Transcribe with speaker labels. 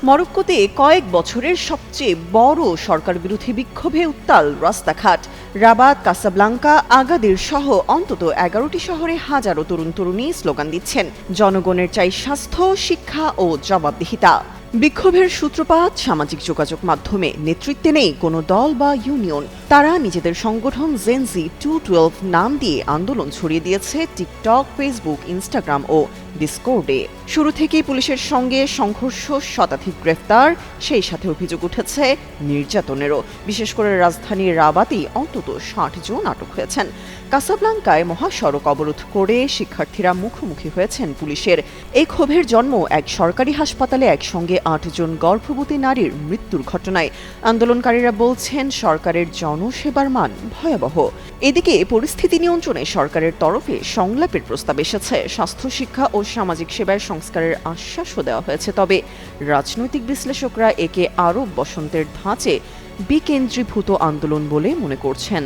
Speaker 1: মরক্কোতে কয়েক বছরের সবচেয়ে বড় সরকার বিরোধী বিক্ষোভে উত্তাল রাস্তাঘাট। রাবাত, কাসাব্লাঙ্কা, আগাদির সহ অন্তত 11টি শহরে হাজারো তরুণ তরুণী স্লোগান দিচ্ছেন, জনগণের চাই স্বাস্থ্য, শিক্ষা ও জবাবদিহিতা। বিক্ষোভের সূত্রপাত সামাজিক যোগাযোগ মাধ্যমে, নেতৃত্বে নেই কোনো দল বা ইউনিয়ন। তারা নিজেদের সংগঠন জেনজি 212 নাম দিয়ে আন্দোলন ছড়িয়ে দিয়েছে টিকটক, ফেসবুক, ইনস্টাগ্রাম ও ডিসকর্ডে। শুরু থেকেই পুলিশের সঙ্গে সংঘর্ষ, শতাধিক গ্রেফতার, সেই সাথে অভিযোগ উঠেছে নির্যাতনেরও। বিশেষ করে রাজধানীর রাবাতেই অন্তত 60 জন আটক হয়েছেন। কাসাব্লাঙ্কায় মহাসড়ক অবরোধ করে শিক্ষার্থীরা মুখোমুখি হয়েছেন পুলিশের। এই ক্ষোভের জন্ম এক সরকারি হাসপাতালে একসঙ্গে 8 জন গর্ভবতী নারীর মৃত্যুর ঘটনায়। আন্দোলনকারীরা বলছেন সরকারের জনসেবার মান ভয়াবহ। এদিকে পরিস্থিতি নিয়ন্ত্রণে সরকারের তরফে সংলাপের প্রস্তাব এসেছে। স্বাস্থ্য, শিক্ষা ও সামাজিক সেবায় সংস্কারের আশ্বাসও দেওয়া হয়েছে। তবে রাজনৈতিক বিশ্লেষকরা একে আরব বসন্তের ধাঁচে বিকেন্দ্রীভূত আন্দোলন বলে মনে করছেন।